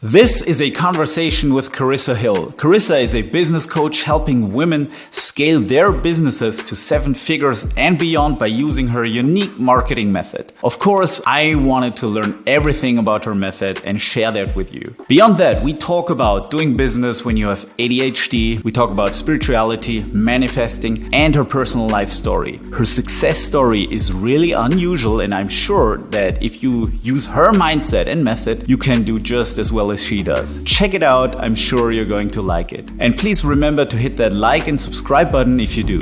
This is a conversation with Carissa Hill. Carissa is a business coach helping women scale their businesses to 7 figures and beyond by using her unique marketing method. Of course, I wanted to learn everything about her method and share that with you. Beyond that, we talk about doing business when you have ADHD. We talk about spirituality, manifesting, and her personal life story. Her success story is really unusual, and I'm sure that if you use her mindset and method, you can do just as well as she does. Check it out. I'm sure you're going to like it. And please remember to hit that like and subscribe button if you do.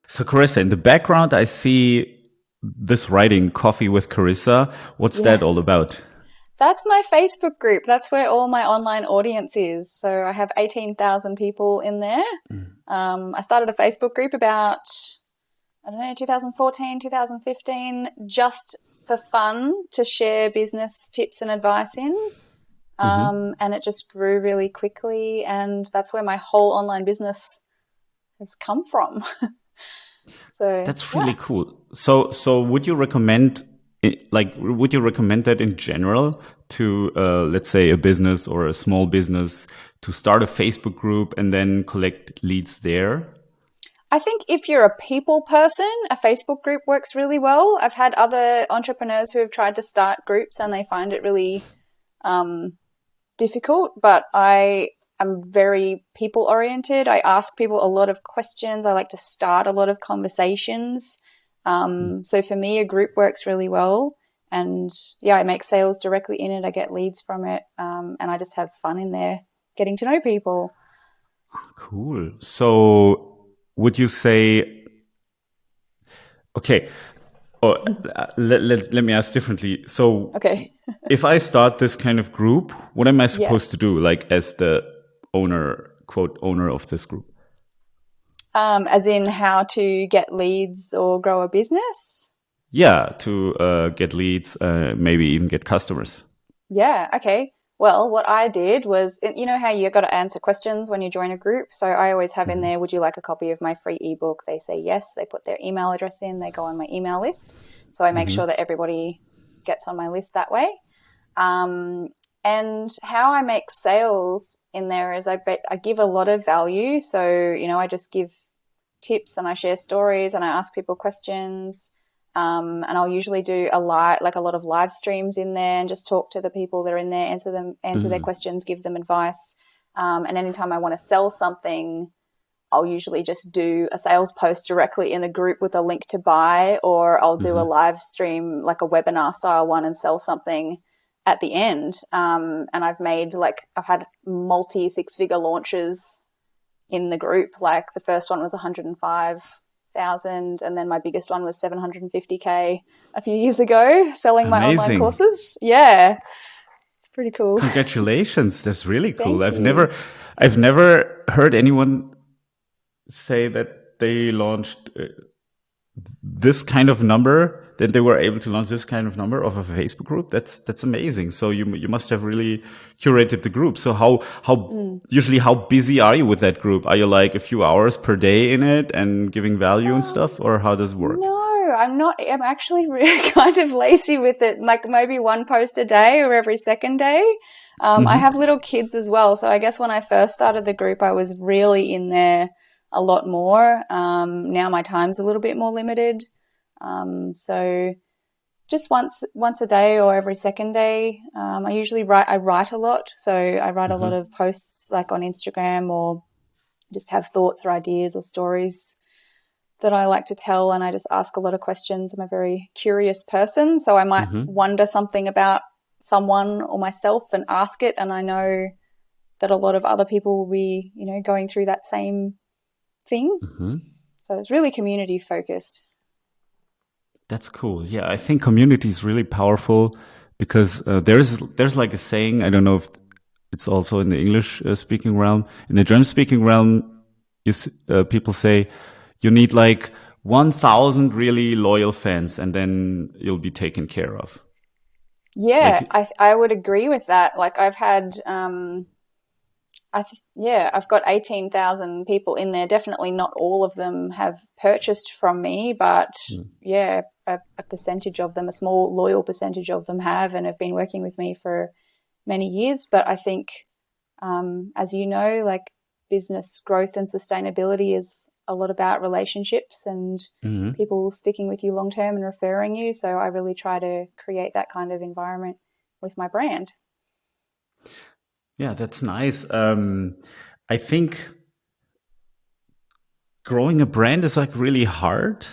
So Carissa, in the background, I see this writing, Coffee with Carissa. What's that all about? That's my Facebook group. That's where all my online audience is. So I have 18,000 people in there. I started a Facebook group about, 2014, 2015, just for fun to share business tips and advice in. And it just grew really quickly. And that's where my whole online business has come from. So that's really cool. So would you recommend that in general to, let's say, a business or a small business to start a Facebook group and then collect leads there? I think if you're a people person, a Facebook group works really well. I've had other entrepreneurs who have tried to start groups and they find it really difficult, but I am very people oriented. I ask people a lot of questions. I like to start a lot of conversations. So for me, a group works really well. And I make sales directly in it. I get leads from it. And I just have fun in there getting to know people. Cool. So would you say, okay, let me ask differently. So if I start this kind of group, what am I supposed to do, like as the owner, quote, owner of this group? As in how to get leads or grow a business? Yeah, to get leads, maybe even get customers. Yeah, okay. Well, what I did was, you know how you got to answer questions when you join a group? So I always have in there, would you like a copy of my free ebook? They say yes. They put their email address in. They go on my email list. So I make sure that everybody gets on my list that way. And how I make sales in there is I give a lot of value. So, I just give tips and I share stories and I ask people questions. And I'll usually do a lot of live streams in there and just talk to the people that are in there, answer their questions, give them advice. And anytime I want to sell something, I'll usually just do a sales post directly in the group with a link to buy, or I'll do a live stream, like a webinar style one, and sell something at the end. And I've had multi 6-figure launches in the group. Like the first one was 105,000, and then my biggest one was 750K a few years ago, selling my online courses. Yeah, it's pretty cool. Congratulations! That's really cool. Thank you. I've never heard anyone say that they launched this kind of number, that they were able to launch this kind of number of a Facebook group. That's amazing. So you must have really curated the group. So usually how busy are you with that group? Are you like a few hours per day in it and giving value and stuff, or how does it work? No, I'm not. I'm actually really kind of lazy with it. Like maybe one post a day or every second day. I have little kids as well. So I guess when I first started the group, I was really in there a lot more. Now my time's a little bit more limited. So just once a day or every second day. I usually write a lot. So I write a lot of posts like on Instagram, or just have thoughts or ideas or stories that I like to tell. And I just ask a lot of questions. I'm a very curious person. So I might wonder something about someone or myself and ask it. And I know that a lot of other people will be, going through that same thing. So it's really community focused. That's cool. Yeah, I think community is really powerful because there's like a saying, I don't know if it's also in the English speaking realm. In the German speaking realm, people say you need like 1,000 really loyal fans and then you'll be taken care of. Yeah, I would agree with that. Like I've had I've got 18,000 people in there. Definitely not all of them have purchased from me, but a percentage of them, a small loyal percentage of them have and have been working with me for many years. But I think, as you know, like business growth and sustainability is a lot about relationships and people sticking with you long term and referring you. So I really try to create that kind of environment with my brand. Yeah, that's nice. I think growing a brand is like really hard,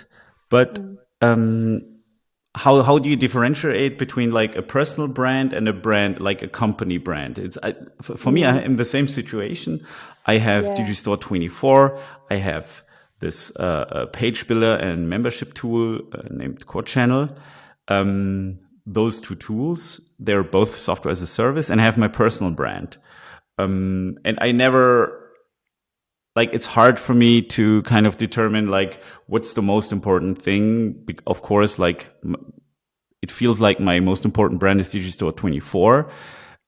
but how do you differentiate between like a personal brand and a brand like a company brand? For me, I am in the same situation. I have Digistore 24. I have this page builder and membership tool named Core Channel. Those two tools, they're both software as a service, and I have my personal brand. And I never, like, it's hard for me to kind of determine like what's the most important thing. Of course, like it feels like my most important brand is Digistore 24.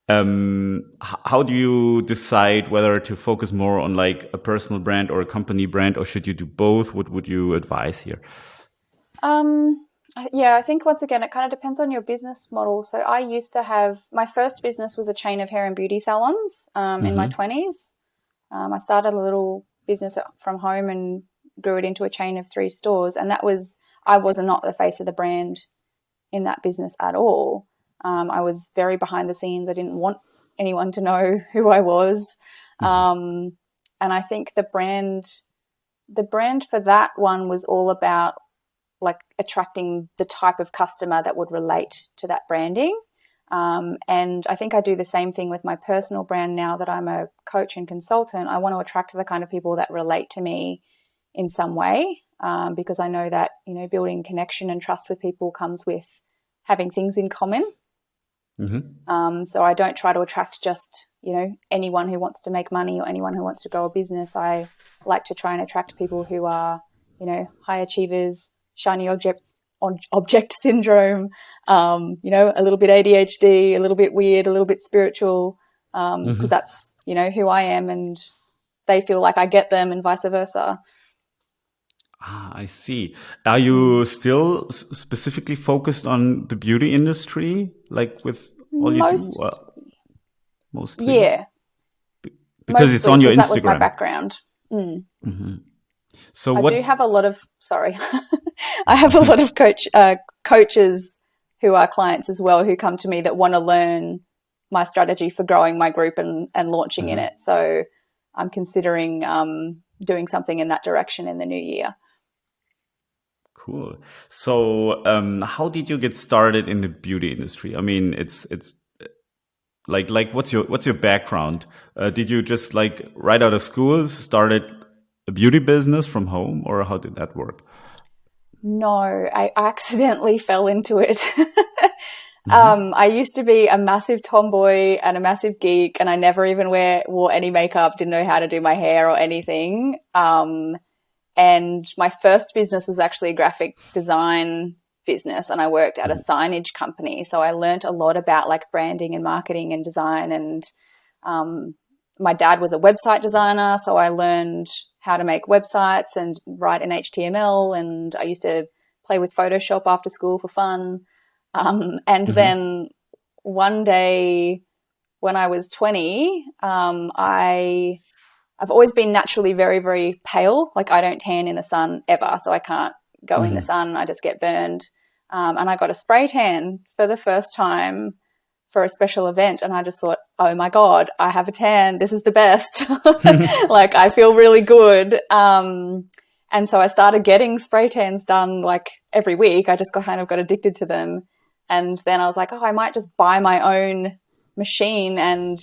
How do you decide whether to focus more on like a personal brand or a company brand, or should you do both? What would you advise here? Yeah, I think once again, it kind of depends on your business model. So I used to have, my first business was a chain of hair and beauty salons in my 20s. I started a little business from home and grew it into a chain of 3 stores. And I was not the face of the brand in that business at all. I was very behind the scenes. I didn't want anyone to know who I was. And I think the brand for that one was all about like attracting the type of customer that would relate to that branding. And I think I do the same thing with my personal brand now that I'm a coach and consultant. I want to attract the kind of people that relate to me in some way, because I know that, you know, building connection and trust with people comes with having things in common. So I don't try to attract just, you know, anyone who wants to make money or anyone who wants to grow a business. I like to try and attract people who are, you know, high achievers, shiny object syndrome, you know, a little bit ADHD, a little bit weird, a little bit spiritual, because that's, you know, who I am, and they feel like I get them and vice versa. I see. Are you still specifically focused on the beauty industry, like with all you do? Mostly? Yeah. Because it's on your Instagram. That was my background. So I do have a lot of, I have a lot of coaches who are clients as well, who come to me that want to learn my strategy for growing my group and launching in it. So I'm considering doing something in that direction in the new year. Cool. So how did you get started in the beauty industry? I mean, it's like what's your background? Did you just like right out of school started a beauty business from home, or how did that work? No, I accidentally fell into it. I used to be a massive tomboy and a massive geek, and I never even wore any makeup, didn't know how to do my hair or anything. And my first business was actually a graphic design business, and I worked at a signage company. So I learned a lot about like branding and marketing and design. And my dad was a website designer, so I learned how to make websites and write in HTML. And I used to play with Photoshop after school for fun. Then one day when I was 20, I've always been naturally very, very pale. Like I don't tan in the sun ever, so I can't go in the sun. I just get burned. And I got a spray tan for the first time for a special event. And I just thought, oh my God, I have a tan. This is the best. Like I feel really good. And so I started getting spray tans done like every week. I just kind of got addicted to them. And then I was like, oh, I might just buy my own machine and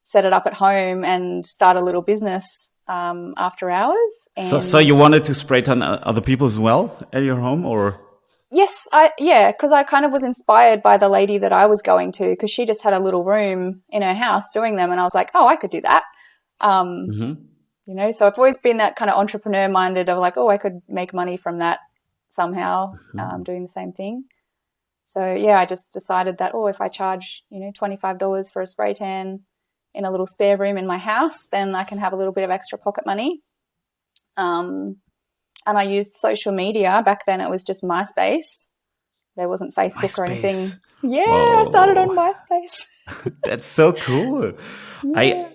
set it up at home and start a little business after hours. And so you wanted to spray tan other people as well at your home, or? Yes, because I kind of was inspired by the lady that I was going to, because she just had a little room in her house doing them, and I was like, oh, I could do that. You know, so I've always been that kind of entrepreneur minded of like, oh, I could make money from that somehow, doing the same thing. So yeah, I just decided that, oh, if I charge, you know, $25 for a spray tan in a little spare room in my house, then I can have a little bit of extra pocket money. And And I used social media. Back then it was just MySpace. There wasn't Facebook or anything. Yeah, I started on MySpace. That's so cool. Yeah.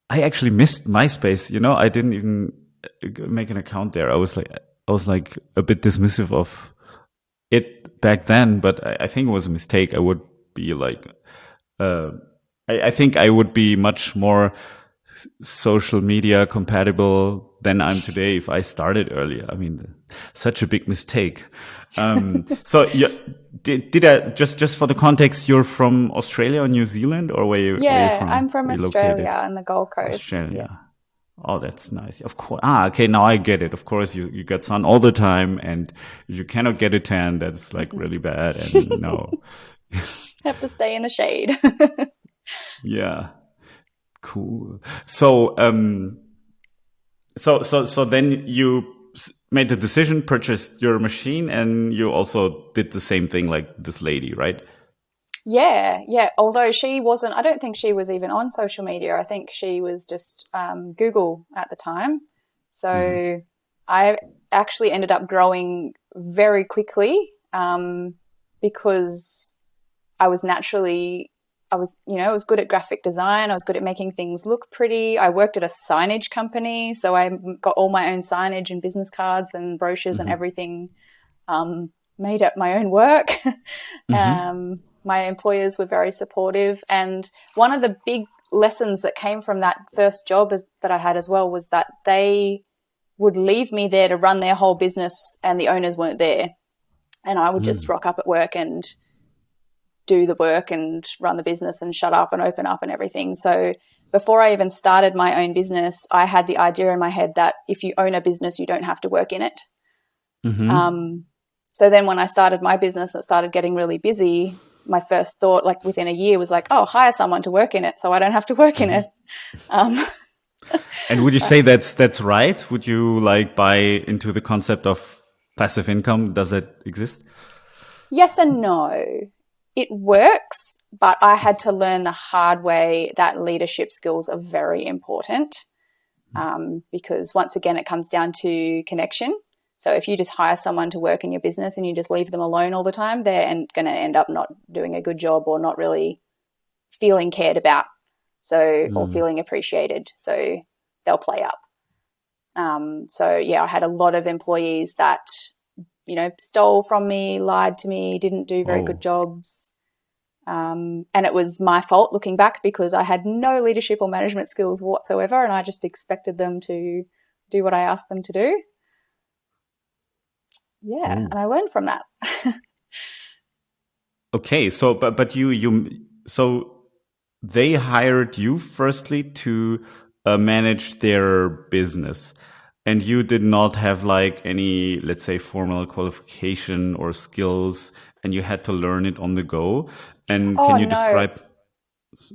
I actually missed MySpace. You know, I didn't even make an account there. I was like a bit dismissive of it back then, but I think it was a mistake. I would be like, I think I would be much more social media compatible than I'm today if I started earlier. I mean, such a big mistake. So did I just for the context, you're from Australia or New Zealand, or where you from? I'm from Where you Australia located? and the Gold Coast. Australia. Yeah. Oh, that's nice. Of course. Okay. Now I get it. Of course, you get sun all the time, and you cannot get a tan. That's like really bad. And no. Have to stay in the shade. Yeah. Cool. So, so then you made the decision, purchased your machine, and you also did the same thing like this lady, right? Yeah. Although she wasn't, I don't think she was even on social media. I think she was just Google at the time. So I actually ended up growing very quickly because I was good at graphic design. I was good at making things look pretty. I worked at a signage company, so I got all my own signage and business cards and brochures and everything made at my own work. My employers were very supportive. And one of the big lessons that came from that first job that I had as well was that they would leave me there to run their whole business and the owners weren't there. And I would just rock up at work and do the work and run the business and shut up and open up and everything. So before I even started my own business, I had the idea in my head that if you own a business, you don't have to work in it. So then when I started my business, it started getting really busy. My first thought, like within a year, was like, oh, hire someone to work in it so I don't have to work in it. And would you say that's right? Would you like buy into the concept of passive income? Does it exist? Yes and no. It works, but I had to learn the hard way that leadership skills are very important because once again, it comes down to connection. So if you just hire someone to work in your business and you just leave them alone all the time, they're going to end up not doing a good job or not really feeling cared about, or feeling appreciated. So they'll play up. I had a lot of employees that, stole from me, lied to me, didn't do very good jobs. And it was my fault looking back because I had no leadership or management skills whatsoever, and I just expected them to do what I asked them to do. Yeah, and I learned from that. Okay, so but so they hired you firstly to manage their business, and you did not have like any, let's say, formal qualification or skills, and you had to learn it on the go. And can you describe?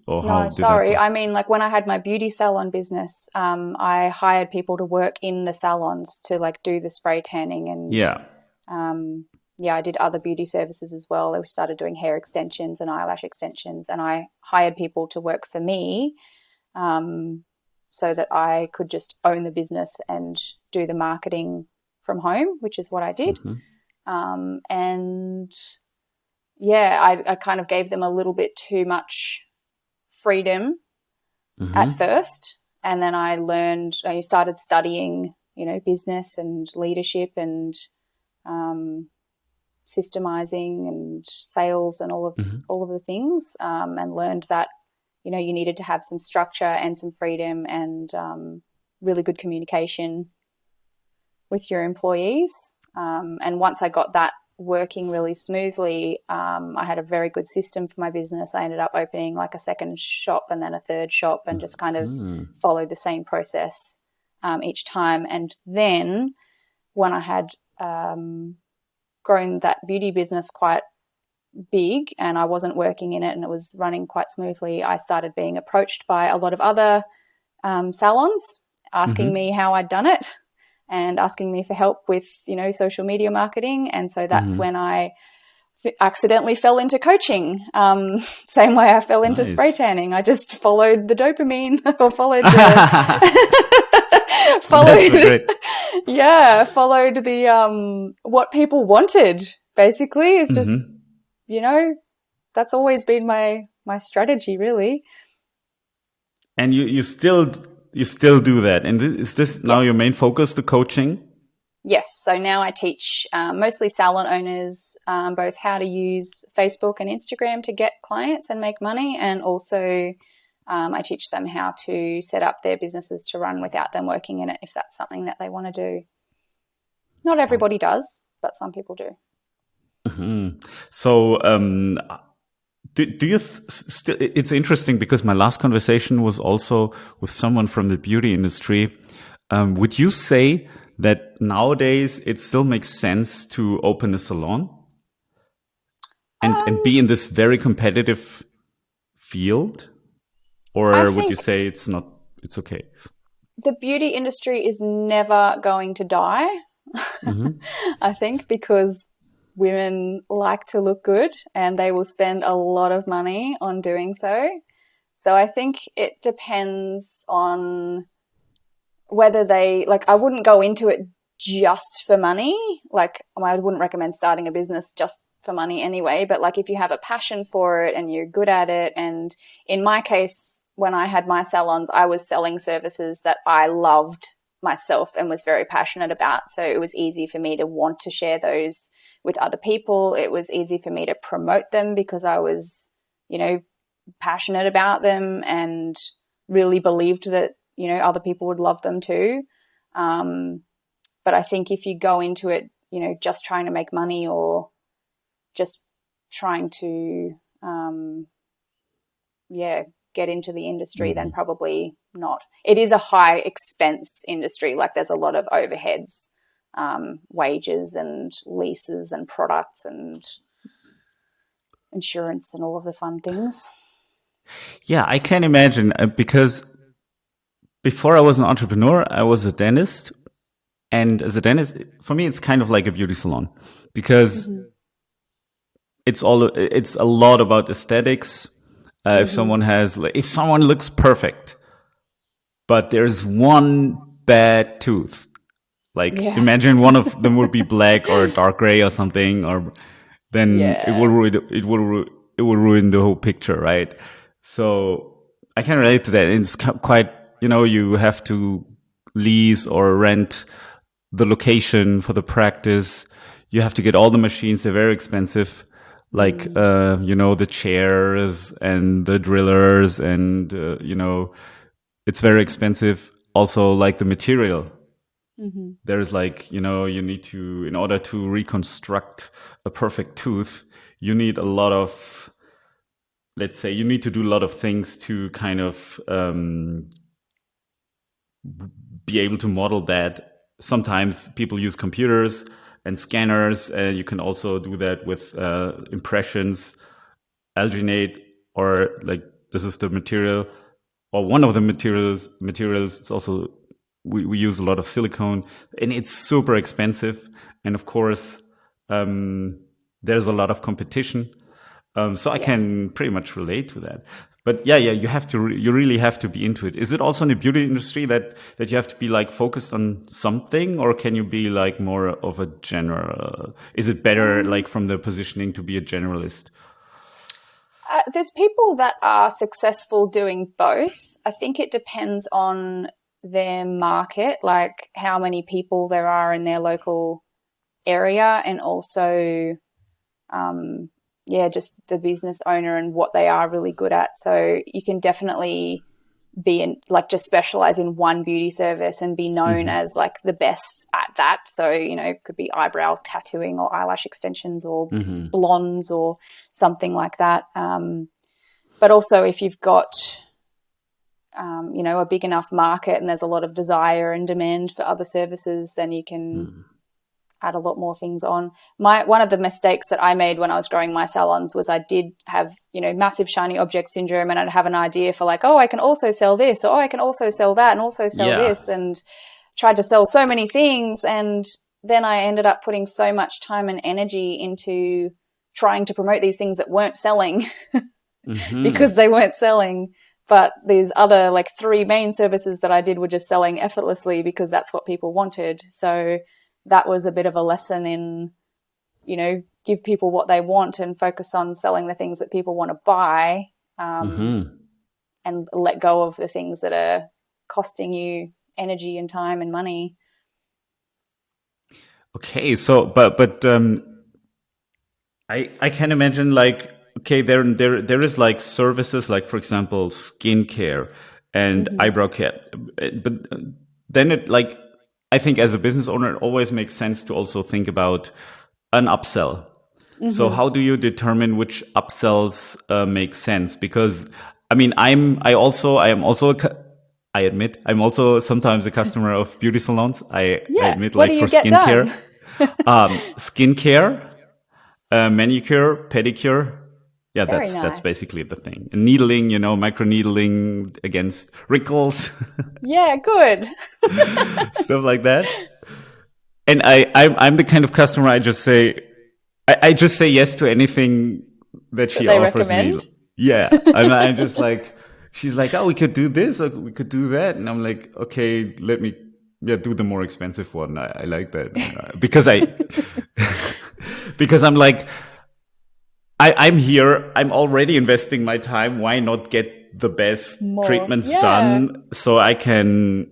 Or how No, did sorry. that I mean, like when I had my beauty salon business, I hired people to work in the salons to like do the spray tanning and I did other beauty services as well. I started doing hair extensions and eyelash extensions, and I hired people to work for me so that I could just own the business and do the marketing from home, which is what I did. I kind of gave them a little bit too much freedom at first, and then I started studying, business and leadership and systemizing and sales and all of the things, and learned that you needed to have some structure and some freedom and really good communication with your employees. And once I got that working really smoothly, I had a very good system for my business. I ended up opening like a second shop and then a third shop and just kind of followed the same process each time. And then when I had grown that beauty business quite big and I wasn't working in it and it was running quite smoothly, I started being approached by a lot of other salons asking me how I'd done it and asking me for help with, social media marketing. And so that's when I accidentally fell into coaching. Same way I fell into spray tanning. I just followed the dopamine or followed followed the what people wanted. Basically, it's just that's always been my strategy, really. And you still do that. And is this now your main focus, the coaching? Yes. So now I teach mostly salon owners both how to use Facebook and Instagram to get clients and make money, and also I teach them how to set up their businesses to run without them working in it, if that's something that they want to do. Not everybody does, but some people do. Mm-hmm. So do you still? It's interesting because my last conversation was also with someone from the beauty industry. Would you say that nowadays it still makes sense to open a salon and be in this very competitive field? Or would you say it's okay? The beauty industry is never going to die, I think, because women like to look good and they will spend a lot of money on doing so. So I think it depends on whether they, I wouldn't go into it just for money. I wouldn't recommend starting a business just for money anyway, but if you have a passion for it and you're good at it, and in my case, when I had my salons, I was selling services that I loved myself and was very passionate about. So it was easy for me to want to share those with other people. It was easy for me to promote them because I was, passionate about them and really believed that, other people would love them too. But I think if you go into it, just trying to make money or just trying to, get into the industry, then probably not. It is a high expense industry. There's a lot of overheads, wages and leases and products and insurance and all of the fun things. Yeah, I can imagine because before I was an entrepreneur, I was a dentist. And as a dentist, for me, it's kind of like a beauty salon because it's a lot about aesthetics. If someone looks perfect, but there's one bad tooth, imagine one of them would be black or dark gray or something, or then it will ruin the whole picture, right? So I can relate to that. It's quite, you have to lease or rent the location for the practice. You have to get all the machines. They're very expensive. The chairs and the drillers and, it's very expensive. Also, the material. There's you need to, in order to reconstruct a perfect tooth, you need a lot of, let's say, you need to do a lot of things to kind of be able to model that. Sometimes people use computers and scanners. You can also do that with impressions, alginate, or this is the material, or one of the materials. It's also we use a lot of silicone, and it's super expensive. And of course, there's a lot of competition. So I can pretty much relate to that. But you really have to be into it. Is it also in the beauty industry that you have to be focused on something, or can you be more of a general? Is it better from the positioning to be a generalist? There's people that are successful doing both. I think it depends on their market, how many people there are in their local area, and also just the business owner and what they are really good at. So you can definitely be in just specialize in one beauty service and be known as the best at that. So, it could be eyebrow tattooing or eyelash extensions or blondes or something like that. But also if you've got, a big enough market and there's a lot of desire and demand for other services, then you can add a lot more things on. One of the mistakes that I made when I was growing my salons was I did have, massive shiny object syndrome, and I'd have an idea for I can also sell this, or I can also sell that and also sell this, and tried to sell so many things. And then I ended up putting so much time and energy into trying to promote these things that weren't selling Mm-hmm. because they weren't selling. But these other like 3 main services that I did were just selling effortlessly because that's what people wanted. So that was a bit of a lesson in, give people what they want and focus on selling the things that people want to buy, Mm-hmm. and let go of the things that are costing you energy and time and money. Okay, so I can imagine like, okay, there is like services like, for example, skincare and eyebrow care, but then it like, I think as a business owner, it always makes sense to also think about an upsell. So how do you determine which upsells make sense? Because I mean, I am also I admit I'm also sometimes a customer of beauty salons. I Yeah. admit, What like do for you get done? skincare, manicure, pedicure. Yeah, Very that's nice. basically the thing. And needling, micro needling against wrinkles, Yeah, good. stuff like that. And I'm the kind of customer, I just say yes to anything that That she they offers me. recommend. Yeah, I'm just like, she's like, oh, we could do this or we could do that, and I'm like, okay, let me, yeah, do the more expensive one. I like that because because I'm like, I'm here. I'm already investing my time. Why not get the best More. treatments Yeah. done so I can,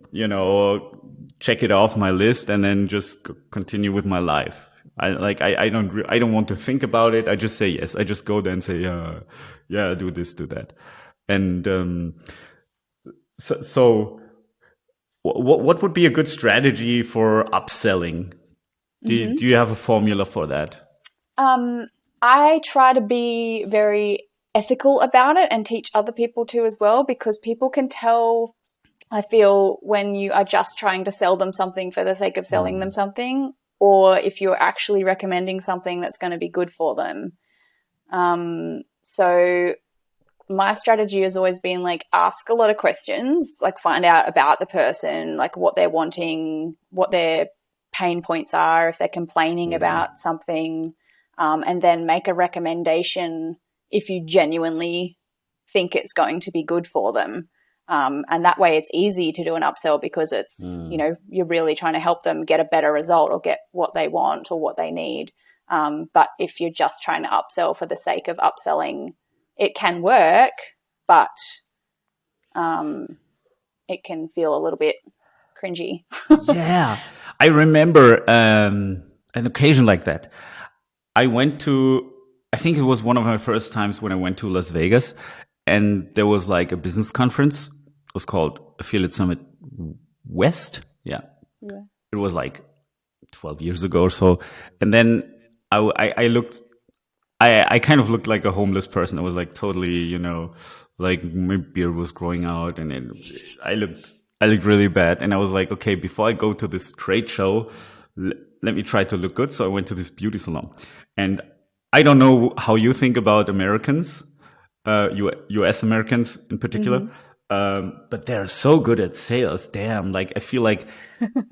check it off my list and then just continue with my life. I don't want to think about it. I just say yes. I just go there and say, yeah, do this, do that. And, so what would be a good strategy for upselling? Do you have a formula for that? I try to be very ethical about it and teach other people to as well, because people can tell, I feel, when you are just trying to sell them something for the sake of selling them something, or if you're actually recommending something that's going to be good for them. So my strategy has always been like, ask a lot of questions, like find out about the person, like what they're wanting, what their pain points are, if they're complaining about something, and then make a recommendation if you genuinely think it's going to be good for them. And that way it's easy to do an upsell because it's, you're really trying to help them get a better result or get what they want or what they need. But if you're just trying to upsell for the sake of upselling, it can work, but it can feel a little bit cringy. Yeah, I remember an occasion like that. I think it was one of my first times when I went to Las Vegas, and there was like a business conference. It was called Affiliate Summit West. Yeah. Yeah. It was like 12 years ago or so. And then I looked, I kind of looked like a homeless person. I was like totally, like my beard was growing out and I looked really bad. And I was like, okay, before I go to this trade show, let me try to look good. So I went to this beauty salon, and I don't know how you think about Americans, US Americans in particular. But they're so good at sales. Damn. Like, I feel like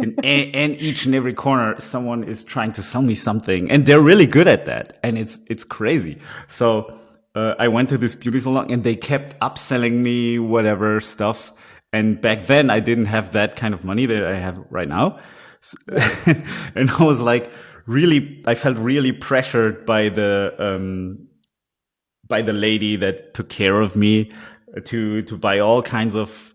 in each and every corner, someone is trying to sell me something, and they're really good at that. And it's crazy. So, I went to this beauty salon and they kept upselling me whatever stuff. And back then I didn't have that kind of money that I have right now. Yeah. And I was like, I felt really pressured by the lady that took care of me to buy all kinds of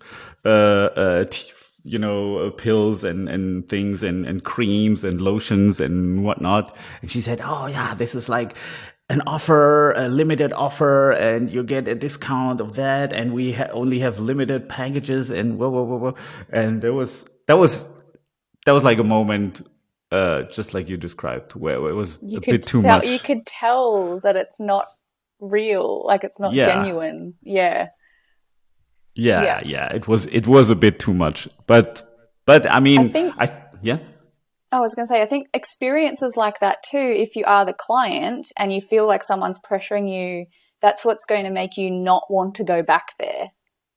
pills and things and creams and lotions and whatnot. And she said, oh yeah, this is like an offer, a limited offer, and you get a discount of that, and we only have limited packages, and whoa, whoa, whoa, whoa. And that was like a moment, just like you described, where it was a bit too You much. could tell that it's not real, like it's not Yeah. genuine. Yeah. Yeah, Yeah. yeah, it was a bit too much, but I I mean, think yeah, I was going to say, I think experiences like that too, if you are the client and you feel like someone's pressuring you, that's what's going to make you not want to go back there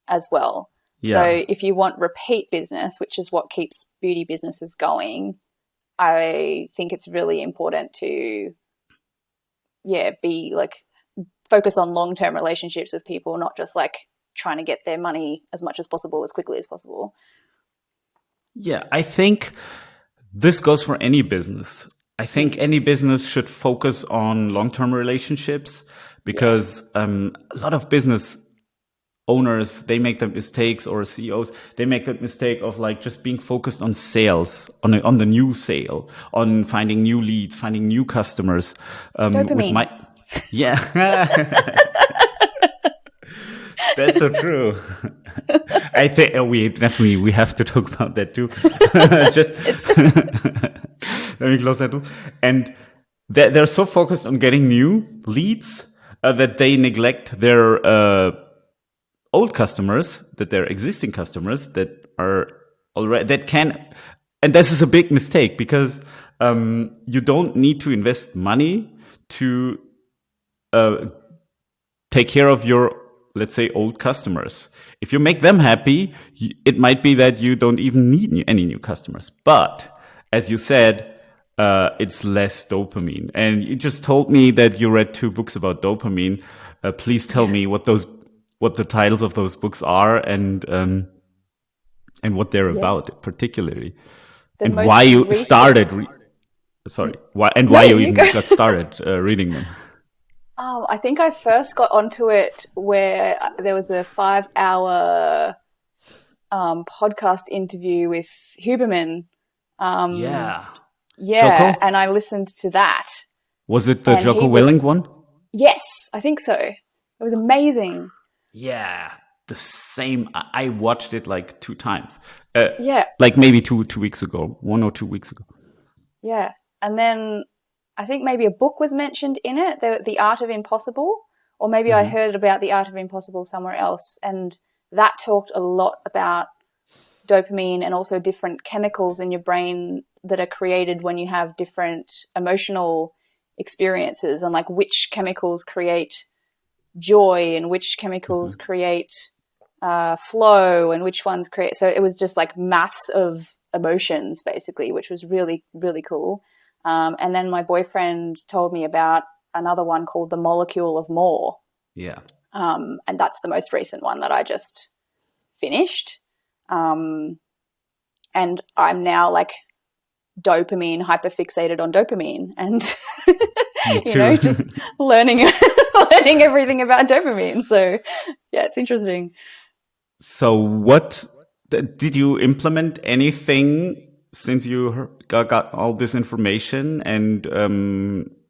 as well. yeah, So if you want repeat business, which is what keeps beauty businesses going, I think it's really important to be like focus on long-term relationships with people, not just like trying to get their money as much as possible, as quickly as possible. Yeah, I think this goes for any business. I think any business should focus on long-term relationships because a lot of business owners, they make the mistakes, or CEOs, they make the mistake of like just being focused on sales, on the new sale, on finding new leads, finding new customers. Dopamine. Yeah, that's so true. I think we have to talk about that too. Just let me close that too. And they're so focused on getting new leads that they neglect their old customers, that they're existing customers that are already, that can, and this is a big mistake because you don't need to invest money to take care of your, let's say, old customers. If you make them happy, it might be that you don't even need any new customers. But as you said, it's less dopamine. And you just told me that you read 2 books about dopamine. Please tell me what the titles of those books are and what they're about particularly, and why you started. Why you got started reading them. I think I first got onto it where there was a 5-hour podcast interview with Huberman. Jocko? And I listened to that. Was it the Jocko Willing one? Yes, I think so. It was amazing. Yeah, the same. I watched it like 2 times. Like maybe 2 weeks ago, 1 or 2 weeks ago. Yeah, and then I think maybe a book was mentioned in it, The Art of Impossible, or maybe I heard about The Art of Impossible somewhere else, and that talked a lot about dopamine and also different chemicals in your brain that are created when you have different emotional experiences, and like which chemicals create joy and which chemicals create flow and which ones create. So it was just like maths of emotions basically, which was really, really cool. And then my boyfriend told me about another one called The Molecule of More. Yeah. And that's the most recent one that I just finished. And I'm now like dopamine hyperfixated on dopamine and just learning everything about dopamine. So yeah, it's interesting. So what did you implement anything since you got all this information, and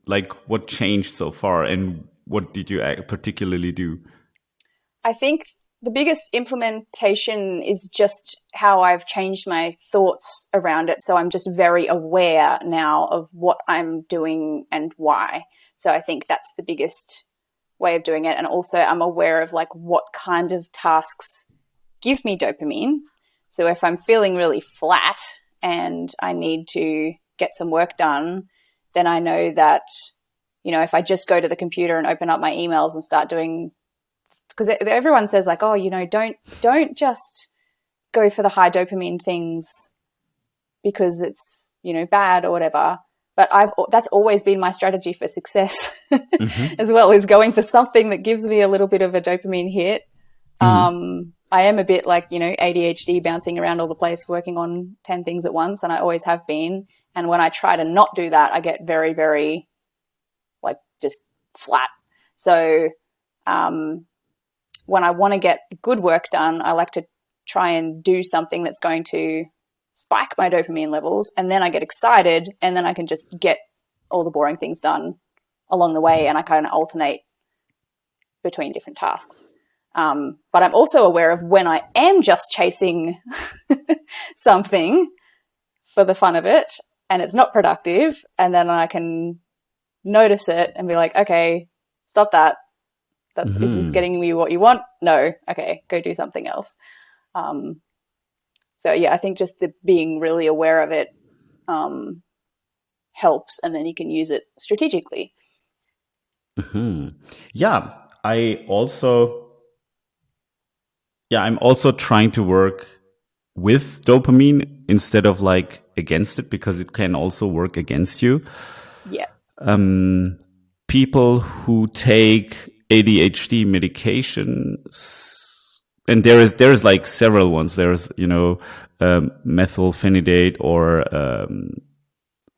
like what changed so far, and what did you particularly do? I think the biggest implementation is just how I've changed my thoughts around it. So I'm just very aware now of what I'm doing and why. So I think that's the biggest way of doing it. And also I'm aware of like what kind of tasks give me dopamine. So if I'm feeling really flat and I need to get some work done, then I know that, if I just go to the computer and open up my emails and start doing, because everyone says like, oh, don't just go for the high dopamine things because it's, bad or whatever. But that's always been my strategy for success as well, is going for something that gives me a little bit of a dopamine hit. I am a bit like, ADHD, bouncing around all the place, working on 10 things at once, and I always have been. And when I try to not do that, I get very, very like just flat. So when I want to get good work done, I like to try and do something that's going to spike my dopamine levels, and then I get excited, and then I can just get all the boring things done along the way, and I kind of alternate between different tasks. But I'm also aware of when I am just chasing something for the fun of it and it's not productive, and then I can notice it and be like, okay, stop that. Is this getting me what you want? No. Okay, go do something else. So yeah, I think just the being really aware of it helps, and then you can use it strategically. Yeah, I'm also trying to work with dopamine instead of like against it, because it can also work against you. Yeah. people who take ADHD medications, and there's like several ones. There's, methylphenidate or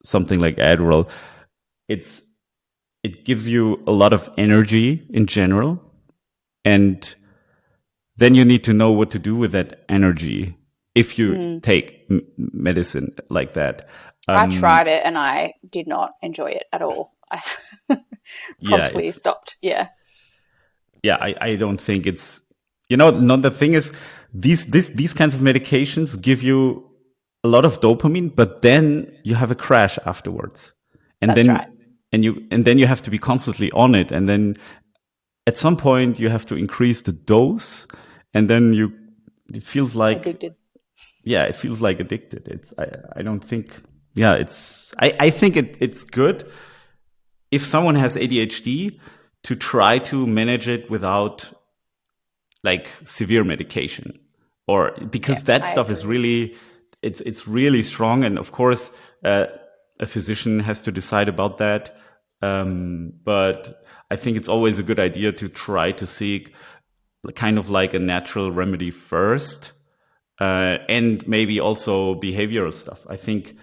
something like Adderall. It gives you a lot of energy in general, and then you need to know what to do with that energy if you take medicine like that. I tried it and I did not enjoy it at all. I promptly stopped. Yeah. Yeah, I don't think it's, no, the thing is, these kinds of medications give you a lot of dopamine, but then you have a crash afterwards. And That's then right. and then you have to be constantly on it. And then at some point you have to increase the dose, and then it feels like addicted. Yeah, it feels like addicted. I don't think, I think it's good if someone has ADHD to try to manage it without like severe medication, or because that stuff is really, it's really strong. And of course, a physician has to decide about that. But I think it's always a good idea to try to seek kind of like a natural remedy first, and maybe also behavioral stuff. I think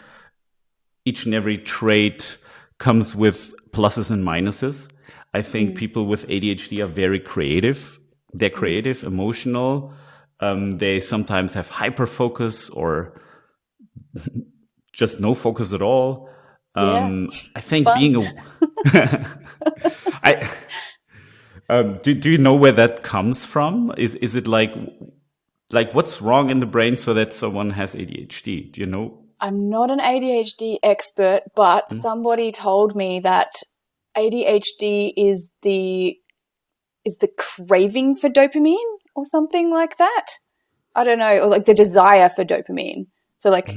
each and every trait comes with pluses and minuses. I think people with ADHD are very creative. They're creative, emotional. They sometimes have hyper focus or just no focus at all. I think being do you know where that comes from? Is it like what's wrong in the brain so that someone has ADHD? Do you know? I'm not an ADHD expert, but somebody told me that ADHD is the craving for dopamine or something like that. I don't know, or like the desire for dopamine. So like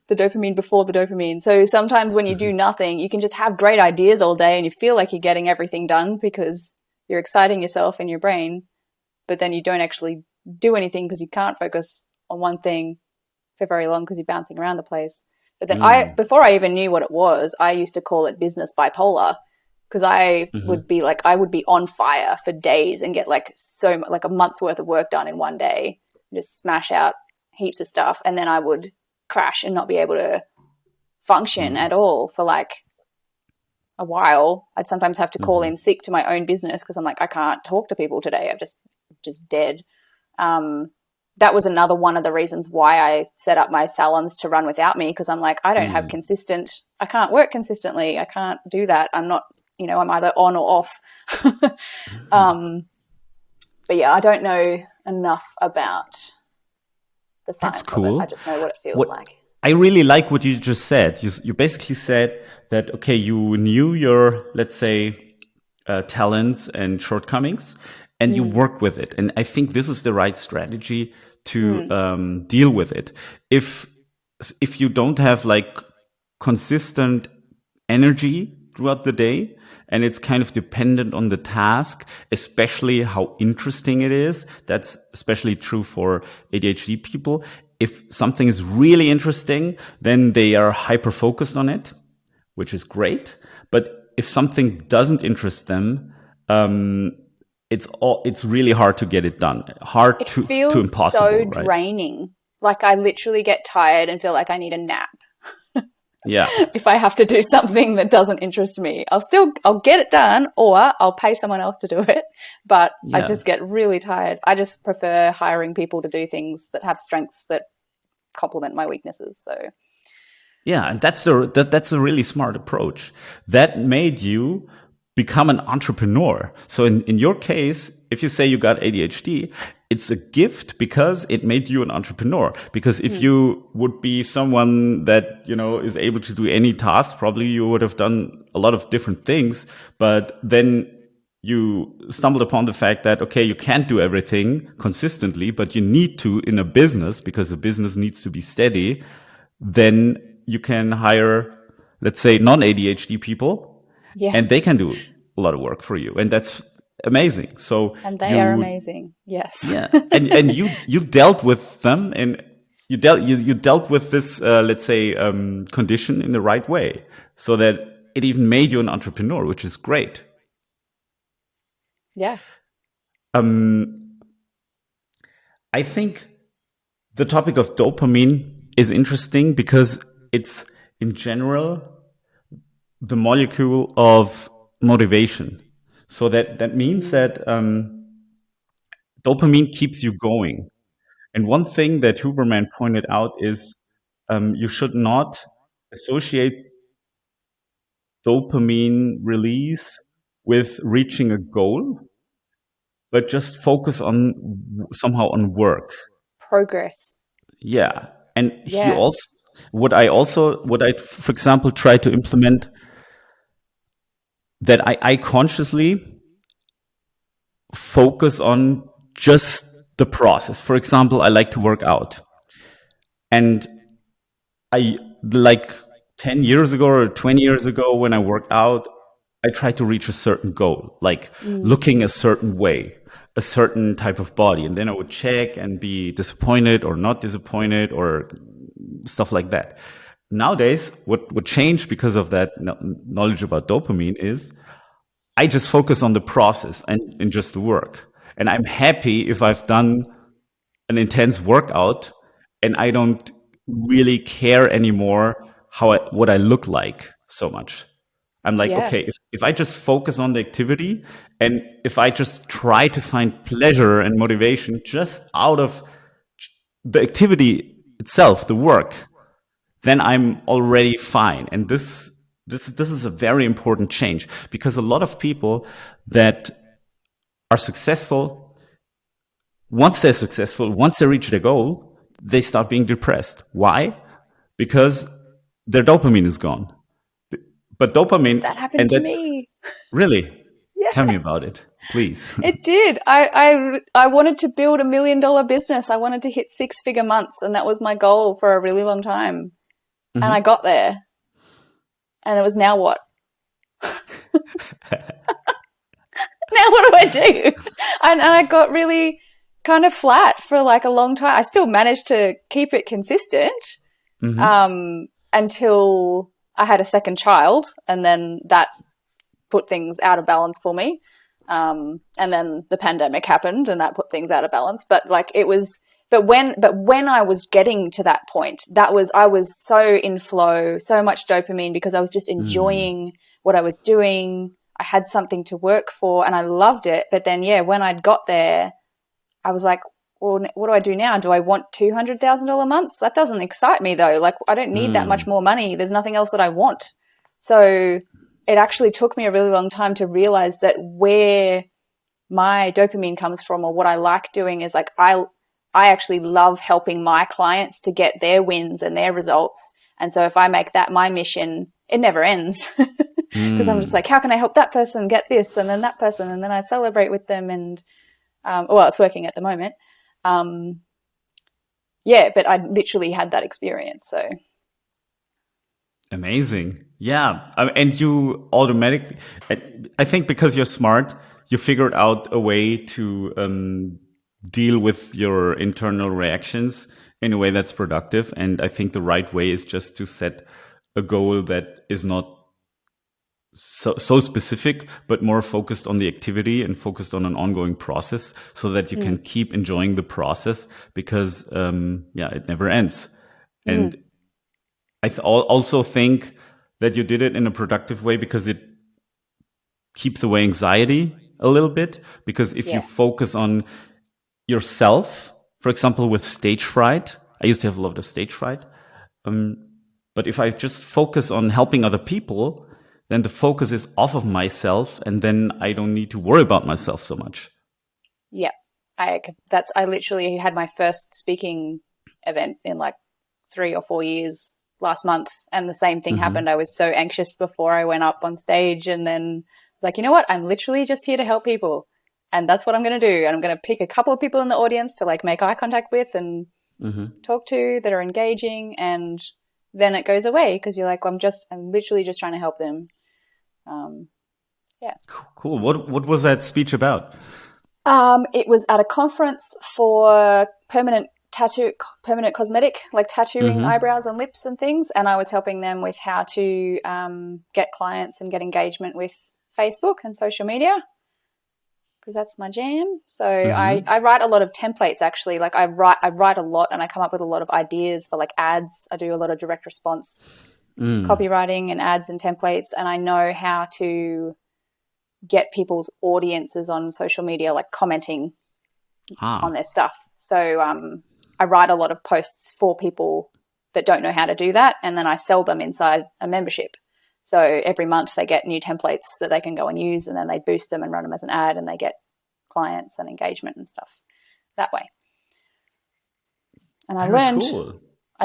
the dopamine before the dopamine. So sometimes when you do nothing, you can just have great ideas all day and you feel like you're getting everything done because you're exciting yourself in your brain, but then you don't actually do anything because you can't focus on one thing for very long because you're bouncing around the place. But then before I even knew what it was, I used to call it business bipolar, because I would be on fire for days and get like a month's worth of work done in one day, just smash out heaps of stuff. And then I would crash and not be able to function at all for like a while. I'd sometimes have to call in sick to my own business because I'm like, I can't talk to people today. I'm just dead. That was another one of the reasons why I set up my salons to run without me, because I'm like, I don't have I can't work consistently. I can't do that. I'm not, I'm either on or off. But yeah, I don't know enough about the science That's cool. of it. I just know what it feels like. I really like what you just said. You basically said that, okay, you knew your, let's say, talents and shortcomings, and you work with it. And I think this is the right strategy to deal with it. If you don't have like consistent energy throughout the day, and it's kind of dependent on the task, especially how interesting it is. That's especially true for ADHD people. If something is really interesting, then they are hyper focused on it, which is great. But if something doesn't interest them, it's really hard to get it done. It feels to impossible, so right? draining. Like I literally get tired and feel like I need a nap. Yeah. If I have to do something that doesn't interest me, I'll get it done, or I'll pay someone else to do it. But I just get really tired. I just prefer hiring people to do things that have strengths that complement my weaknesses. So yeah, and that's a really smart approach. That made you become an entrepreneur. So in your case, if you say you got ADHD, it's a gift because it made you an entrepreneur. Because if you would be someone that, is able to do any task, probably you would have done a lot of different things. But then you stumbled upon the fact that, okay, you can't do everything consistently, but you need to in a business because the business needs to be steady. Then you can hire, let's say, non-ADHD people, and they can do a lot of work for you. And that's amazing. So and they are amazing. Yes. Yeah. And you dealt with them, and you dealt with this let's say condition in the right way, so that it even made you an entrepreneur, which is great. Yeah. I think the topic of dopamine is interesting because it's in general the molecule of motivation. So that means that dopamine keeps you going. And one thing that Huberman pointed out is you should not associate dopamine release with reaching a goal, but just focus on somehow on work. Progress. Yeah. And he also, Yes. what I, for example, try to implement that I consciously focus on just the process. For example, I like to work out, and I like 10 years ago or 20 years ago when I worked out, I tried to reach a certain goal, like looking a certain way, a certain type of body. And then I would check and be disappointed or not disappointed or stuff like that. Nowadays, what changed because of that knowledge about dopamine is I just focus on the process and just the work. And I'm happy if I've done an intense workout and I don't really care anymore what I look like so much. I'm like, Yeah. okay, if I just focus on the activity and if I just try to find pleasure and motivation just out of the activity itself, the work, then I'm already fine. And this is a very important change because a lot of people that are successful, once they reach their goal, they start being depressed. Why? Because their dopamine is gone. But dopamine, That happened and to that's me. really, Yeah. tell me about it, please. It did. I wanted to build $1 million business. I wanted to hit 6-figure months, and that was my goal for a really long time. And I got there. And it was, now what? Now what do I do? And I got really kind of flat for like a long time. I still managed to keep it consistent until I had a second child, and then that put things out of balance for me. And then the pandemic happened, and that put things out of balance. But like it was, but when I was getting to that point, I was so in flow, so much dopamine because I was just enjoying what I was doing. I had something to work for, and I loved it. But then, yeah, when I'd got there, I was like, well, what do I do now? Do I want $200,000 months? That doesn't excite me though. Like, I don't need that much more money. There's nothing else that I want. So it actually took me a really long time to realize that where my dopamine comes from, or what I like doing, is like, I actually love helping my clients to get their wins and their results. And so if I make that my mission, it never ends because I'm just like, how can I help that person get this and then that person? And then I celebrate with them. And, well, it's working at the moment. Yeah, but I literally had that experience. So Amazing. Yeah. And you automatically, I think because you're smart, you figured out a way to deal with your internal reactions in a way that's productive. And I think the right way is just to set a goal that is not so specific, but more focused on the activity and focused on an ongoing process so that you can keep enjoying the process because, it never ends. And I also think that you did it in a productive way because it keeps away anxiety a little bit. Because if you focus on yourself, for example, with stage fright, I used to have a lot of stage fright. But if I just focus on helping other people, then the focus is off of myself, and then I don't need to worry about myself so much. yeah, I literally had my first speaking event in like 3 or 4 years last month, and the same thing happened. I was so anxious before I went up on stage, and then I was like, you know what? I'm literally just here to help people, and that's what I'm going to do. And I'm going to pick a couple of people in the audience to like make eye contact with and talk to that are engaging, and then it goes away because you're like, I'm literally just trying to help them. Cool. What was that speech about? It was at a conference for permanent permanent cosmetic, like tattooing eyebrows and lips and things. And I was helping them with how to get clients and get engagement with Facebook and social media, because that's my jam. So I write a lot of templates, actually. Like I write a lot, and I come up with a lot of ideas for like ads. I do a lot of direct response copywriting and ads and templates, and I know how to get people's audiences on social media, like commenting on their stuff. So I write a lot of posts for people that don't know how to do that, and then I sell them inside a membership. So every month they get new templates that they can go and use, and then they boost them and run them as an ad, and they get clients and engagement and stuff that way. And I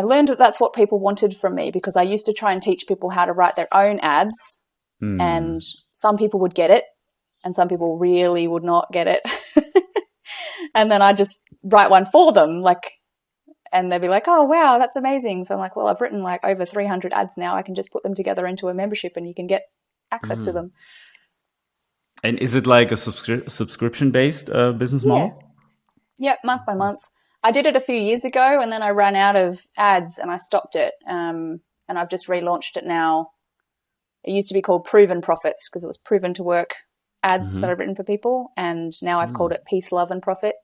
learned that that's what people wanted from me, because I used to try and teach people how to write their own ads, and some people would get it and some people really would not get it. And then I just write one for them, and they'd be like, oh, wow, that's amazing. So I'm like, well, I've written like over 300 ads now. I can just put them together into a membership and you can get access to them. And is it like a subscription-based business model? Yeah, month by month. I did it a few years ago, and then I ran out of ads and I stopped it. And I've just relaunched it now. It used to be called Proven Profits because it was proven to work ads that I've written for people. And now I've called it Peace, Love and Profit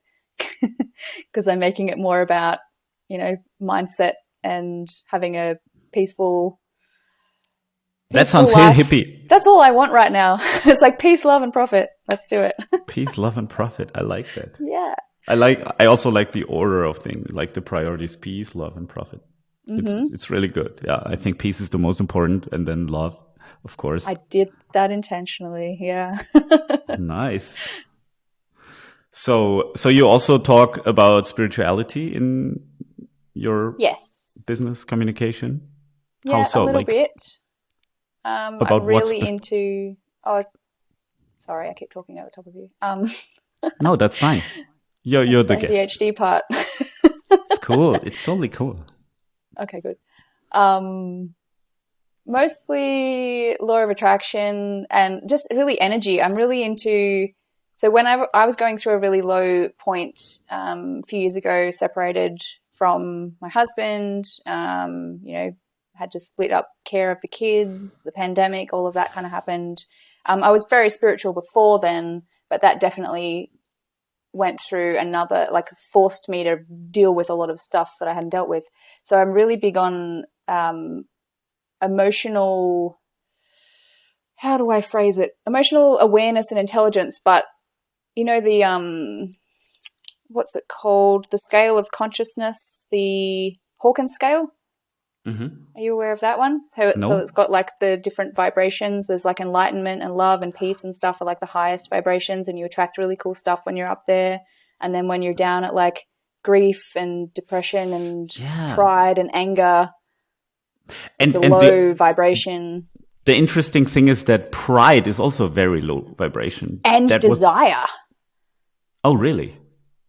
because I'm making it more about, mindset and having a peaceful that sounds life. Hippie. That's all I want right now. It's like peace, love and profit. Let's do it. Peace, love and profit. I like that. Yeah. I also like the order of things, like the priorities: peace, love, and profit. It's really good. Yeah, I think peace is the most important, and then love, of course. I did that intentionally. Yeah. Nice. So you also talk about spirituality in your business communication? Yeah, how so? A little bit. About I'm really into. Oh, sorry, I keep talking over top of you. No, that's fine. You're the guest. ADHD part. It's cool. It's totally cool. Okay, good. Mostly law of attraction and just really energy. I'm really into. So whenever I was going through a really low point a few years ago, separated from my husband, had to split up care of the kids, the pandemic, all of that kind of happened. I was very spiritual before then, but that definitely went through forced me to deal with a lot of stuff that I hadn't dealt with. So I'm really big on emotional, how do I phrase it? Emotional awareness and intelligence, but what's it called? The scale of consciousness, the Hawkins scale. Are you aware of that one? So it's got like the different vibrations. There's like enlightenment and love and peace and stuff are like the highest vibrations, and you attract really cool stuff when you're up there. And then when you're down at like grief and depression and pride and anger, it's a low vibration. The interesting thing is that pride is also very low vibration. And desire. Oh, really?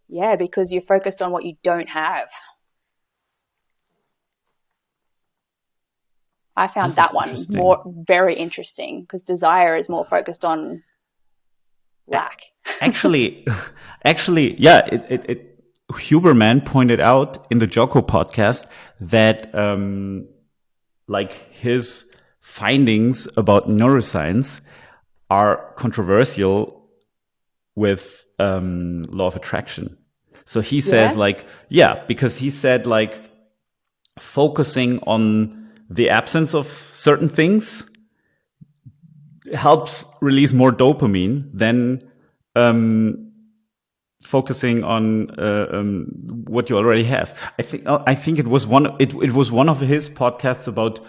Yeah, because you're focused on what you don't have. I found that one very interesting because desire is more focused on lack. Actually, yeah. Huberman pointed out in the Jocko podcast that, his findings about neuroscience are controversial with law of attraction. So he says, because he said focusing on the absence of certain things helps release more dopamine than focusing on what you already have. I think it was one of his podcasts about.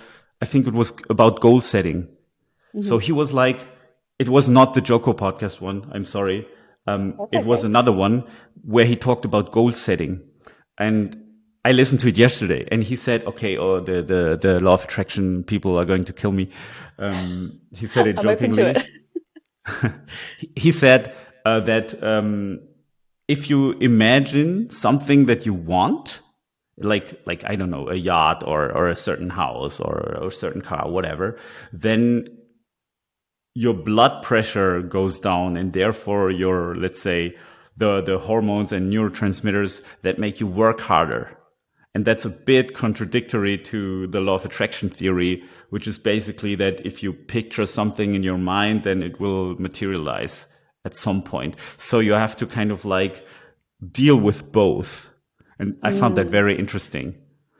I think it was about goal setting. So he was like, it was not the Joko podcast one. I'm sorry. It was another one where he talked about goal setting, and I listened to it yesterday, and he said, "Okay, the law of attraction people are going to kill me." He said it jokingly. I'm open to it. He said that if you imagine something that you want, like I don't know, a yacht or a certain house or a certain car, whatever, then your blood pressure goes down, and therefore your, let's say, the hormones and neurotransmitters that make you work harder. And that's a bit contradictory to the law of attraction theory, which is basically that if you picture something in your mind, then it will materialize at some point. So you have to kind of like deal with both. And I found that very interesting.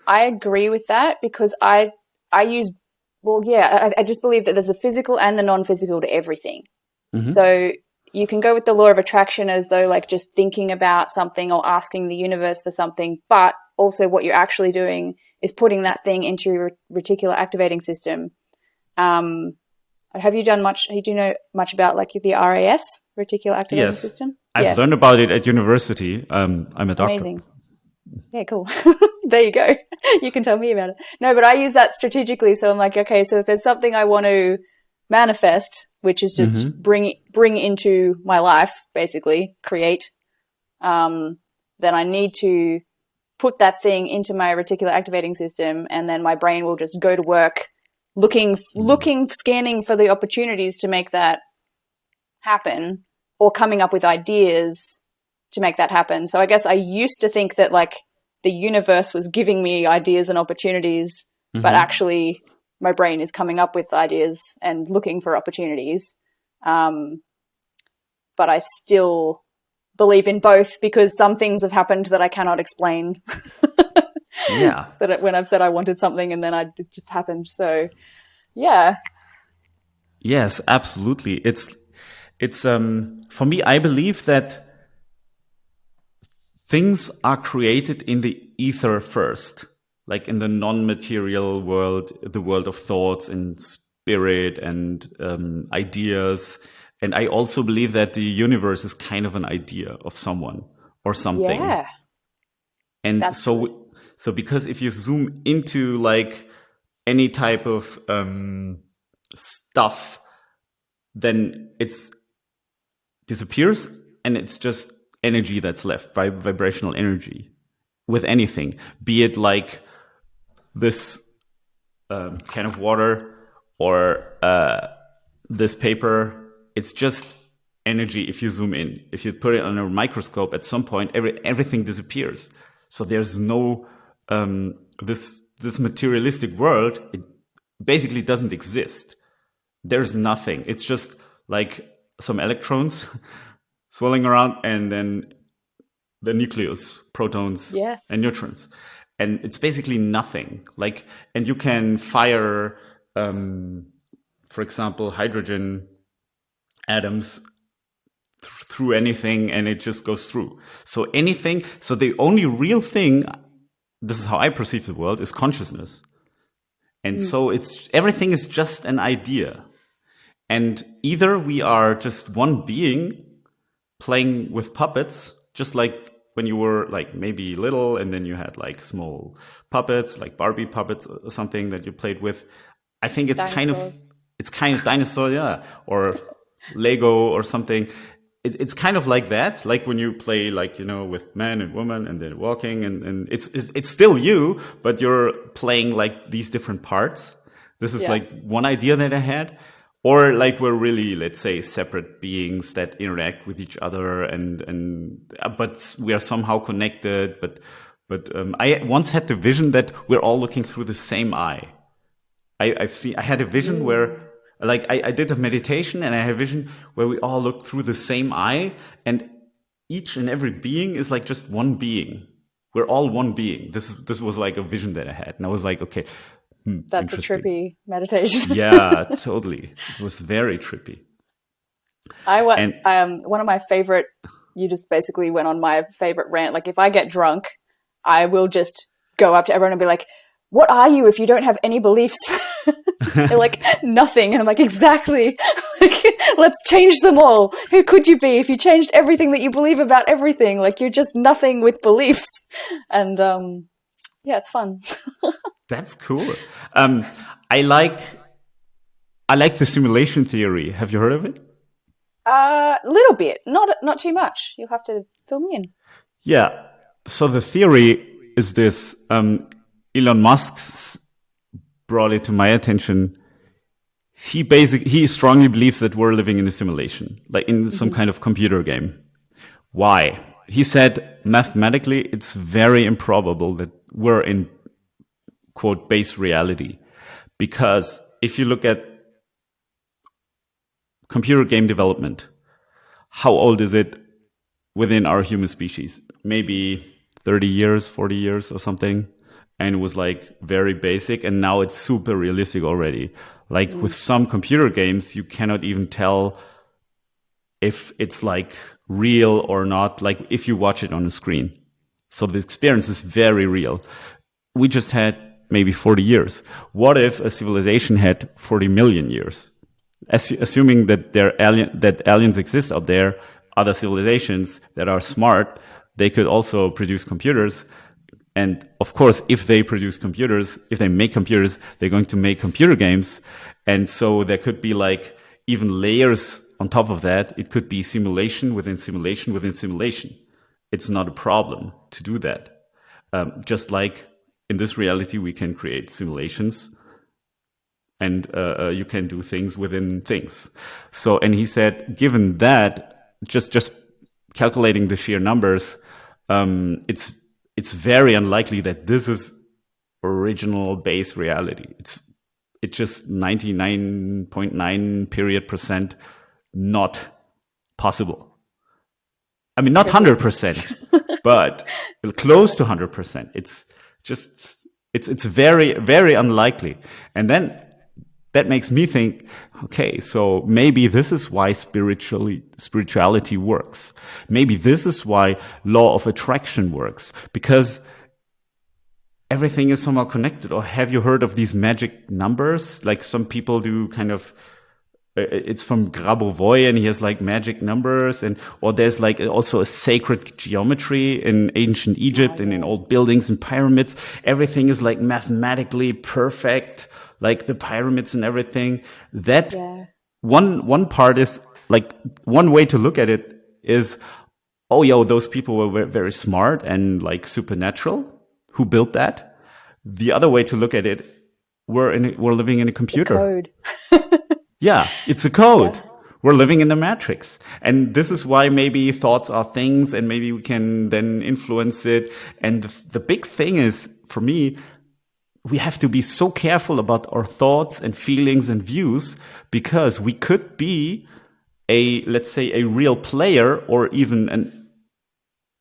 I agree with that because I use, I just believe that there's a physical and the non-physical to everything. Mm-hmm. So you can go with the law of attraction as though like just thinking about something or asking the universe for something, but also what you're actually doing is putting that thing into your reticular activating system. Do you know much about like the RAS, reticular activating system? I've learned about it at university. I'm a doctor. Amazing. Yeah, cool. There you go. You can tell me about it. No, but I use that strategically. So I'm like, okay, so if there's something I want to manifest, which is just bring into my life, basically create, then I need to put that thing into my reticular activating system, and then my brain will just go to work looking, scanning for the opportunities to make that happen, or coming up with ideas to make that happen. So I guess I used to think that like the universe was giving me ideas and opportunities, but actually my brain is coming up with ideas and looking for opportunities. But I still believe in both because some things have happened that I cannot explain. Yeah. That when I've said I wanted something and then it just happened. So, yeah. Yes, absolutely. It's for me, I believe that things are created in the ether first, like in the non-material world, the world of thoughts and spirit and ideas. And I also believe that the universe is kind of an idea of someone or something. Yeah. And so because if you zoom into like any type of stuff, then it's disappears and it's just energy that's left, vibrational energy with anything, be it like this can of water or this paper. It's just energy. If you zoom in, if you put it under a microscope, at some point, everything disappears. So there's no this materialistic world. It basically doesn't exist. There's nothing. It's just like some electrons swirling around, and then the nucleus, protons, and neutrons, and it's basically nothing. Like, and you can fire, for example, hydrogen atoms through anything, and it just goes through. So anything. So the only real thing, this is how I perceive the world, is consciousness. And so everything is just an idea. And either we are just one being playing with puppets, just like when you were like maybe little and then you had like small puppets, like Barbie puppets or something that you played with. I think it's Dinosaurs. kind of dinosaur, yeah, or Lego or something. It's kind of like that, like when you play like, with man and woman and then walking and it's still you, but you're playing like these different parts. This is like one idea that I had. Or like we're really, let's say, separate beings that interact with each other but we are somehow connected. But I once had the vision that we're all looking through the same eye. I had a vision where like I did a meditation and I had a vision where we all looked through the same eye, and each and every being is like just one being. We're all one being. This was like a vision that I had, and I was like, okay. That's a trippy meditation. Yeah, totally. It was very trippy. One of my favorite, you just basically went on my favorite rant. Like if I get drunk, I will just go up to everyone and be like, what are you if you don't have any beliefs? They're like, nothing. And I'm like, exactly. Like, let's change them all. Who could you be if you changed everything that you believe about everything? Like you're just nothing with beliefs. And yeah, it's fun. That's cool. I like the simulation theory. Have you heard of it? A little bit, not too much. You'll have to fill me in. Yeah. So the theory is this. Elon Musk brought it to my attention. He strongly believes that we're living in a simulation, like in some kind of computer game, Why? He said, mathematically, it's very improbable that we're in, quote, base reality. Because if you look at computer game development, how old is it within our human species? Maybe 30 years, 40 years or something. And it was like very basic. And now it's super realistic already. Like with some computer games, you cannot even tell if it's like real or not, like if you watch it on a screen. So the experience is very real. We just had maybe 40 years. What if a civilization had 40 million years? Assuming that that aliens exist out there, other civilizations that are smart, they could also produce computers. And of course, if they produce computers, if they make computers, they're going to make computer games. And so there could be like even layers on top of that. It could be simulation within simulation within simulation. It's not a problem to do that. Just like in this reality, we can create simulations and you can do things within things. So, and he said, given that, just calculating the sheer numbers, it's very unlikely that this is original base reality. It's just 99.9% not possible. I mean, not 100%, but close to 100%. It's very, very unlikely. And then that makes me think, okay, so maybe this is why spirituality works. Maybe this is why law of attraction works, because everything is somehow connected. Or have you heard of these magic numbers? Like some people do kind of, it's from Grabovoi and he has like magic numbers, or there's like also a sacred geometry in ancient Egypt and in old buildings and pyramids. Everything is like mathematically perfect, like the pyramids and everything. That one part is like, one way to look at it is, oh, yo, those people were very smart and like supernatural who built that. The other way to look at it, we're living in a computer. Code. Yeah, it's a code. Yeah. We're living in the matrix. And this is why maybe thoughts are things and maybe we can then influence it. And the big thing is, for me, we have to be so careful about our thoughts and feelings and views, because we could be let's say a real player, or even an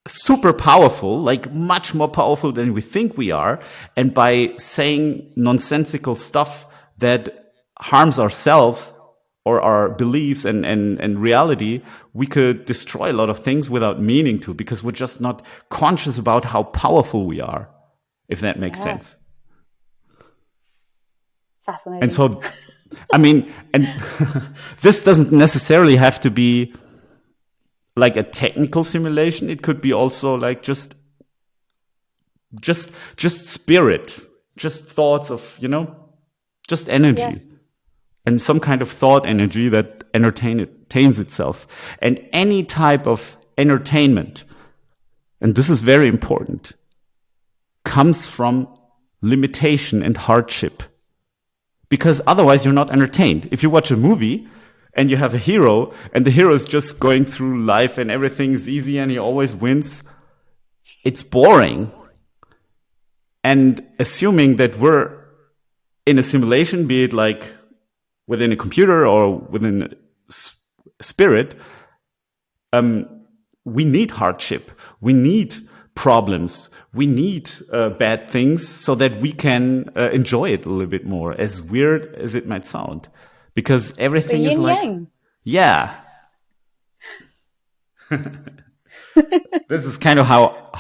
super powerful, like much more powerful than we think we are. And by saying nonsensical stuff that harms ourselves or our beliefs and reality, we could destroy a lot of things without meaning to, because we're just not conscious about how powerful we are, if that makes sense. Fascinating. And so, I mean, and this doesn't necessarily have to be like a technical simulation. It could be also like just spirit, just thoughts of, just energy. Yeah. And some kind of thought energy that entertains itself. And any type of entertainment, and this is very important, comes from limitation and hardship. Because otherwise you're not entertained. If you watch a movie and you have a hero, and the hero is just going through life and everything is easy and he always wins, it's boring. And assuming that we're in a simulation, be it like within a computer or within a spirit, we need hardship. We need problems. We need bad things so that we can enjoy it a little bit more, as weird as it might sound. Because everything is like... Yang. Yeah. This is kind of how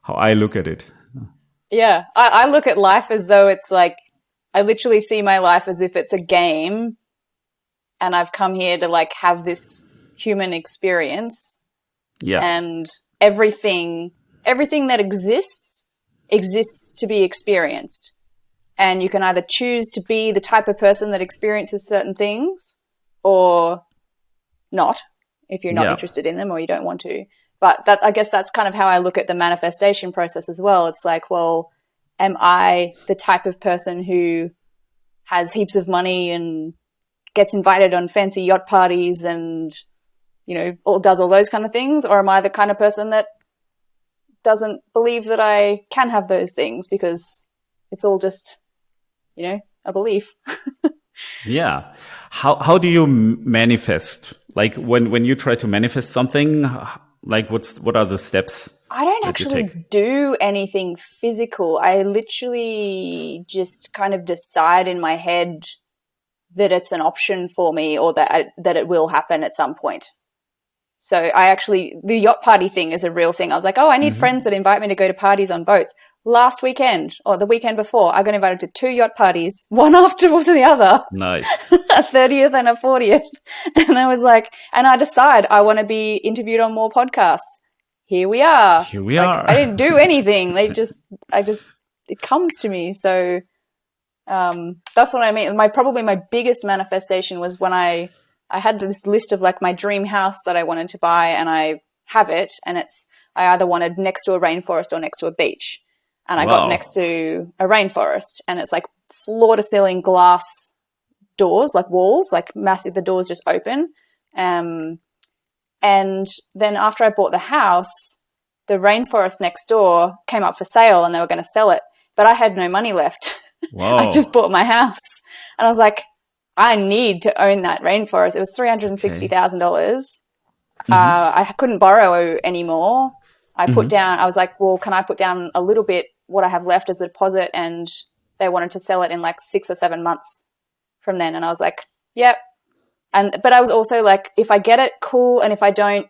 I look at it. Yeah. I look at life as though it's like, I literally see my life as if it's a game and I've come here to like have this human experience. Yeah. And everything that exists to be experienced. And you can either choose to be the type of person that experiences certain things or not, if you're not interested in them or you don't want to. But I guess that's kind of how I look at the manifestation process as well. It's like, well, am I the type of person who has heaps of money and gets invited on fancy yacht parties and or does all those kind of things? Or am I the kind of person that doesn't believe that I can have those things because it's all just, a belief? Yeah. How do you manifest? Like when you try to manifest something, like what are the steps? I don't that you actually take? do anything physical. I literally just kind of decide in my head that it's an option for me, or that it will happen at some point. So the yacht party thing is a real thing. I was like, oh, I need friends that invite me to go to parties on boats. Last weekend or the weekend before, I got invited to 2 yacht parties, one after the other, Nice. a 30th and a 40th. And I was like, and I decide I want to be interviewed on more podcasts. Here we are. Here we are. I didn't do anything. It comes to me. So, that's what I mean. Probably my biggest manifestation was when I had this list of like my dream house that I wanted to buy, and I have it, and I either wanted next to a rainforest or next to a beach. And I got next to a rainforest, and it's like floor to ceiling glass doors, like walls, like massive, the doors just open. And then after I bought the house, the rainforest next door came up for sale and they were going to sell it, but I had no money left. Wow. I just bought my house, and I was like, I need to own that rainforest. It was $360,000. I couldn't borrow anymore. I was like, well, can I put down a little bit, what I have left as a deposit? And they wanted to sell it in like 6 or 7 months from then. And I was like, yep. But I was also like, if I get it, cool. And if I don't,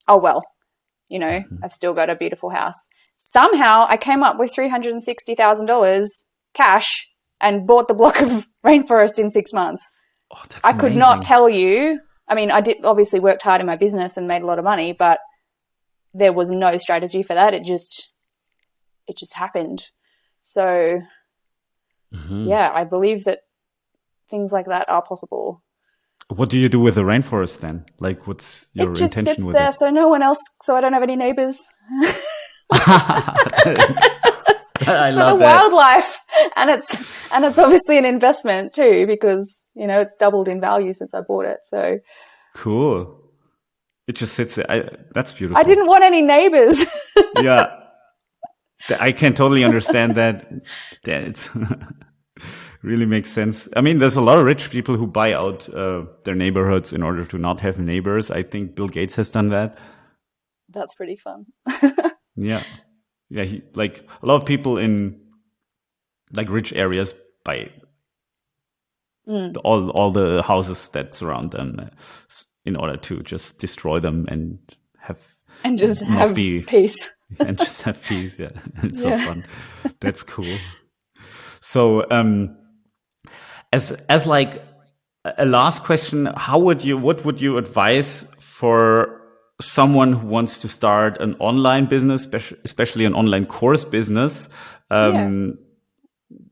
oh, well, I've still got a beautiful house. Somehow I came up with $360,000 cash and bought the block of rainforest in 6 months. Oh, that's I could amazing. not tell you. I mean, I did obviously worked hard in my business and made a lot of money, but there was no strategy for that. It just happened. So, yeah, I believe that things like that are possible. What do you do with the rainforest then? Like, what's your It just intention sits with there, it? so I don't have any neighbors. I It's for love the that. wildlife, and it's obviously an investment too, because it's doubled in value since I bought it. So Cool. It just sits there. That's beautiful. I didn't want any neighbors. Yeah. I can totally understand that. It really makes sense. I mean, there's a lot of rich people who buy out their neighborhoods in order to not have neighbors. I think Bill Gates has done that. That's pretty fun. Yeah. Yeah. Like a lot of people in like rich areas buy all the houses that surround them in order to just destroy them and just have peace. and just have peace. Yeah. It's so fun. That's cool. So, as like a last question, what would you advise for someone who wants to start an online business, especially an online course business?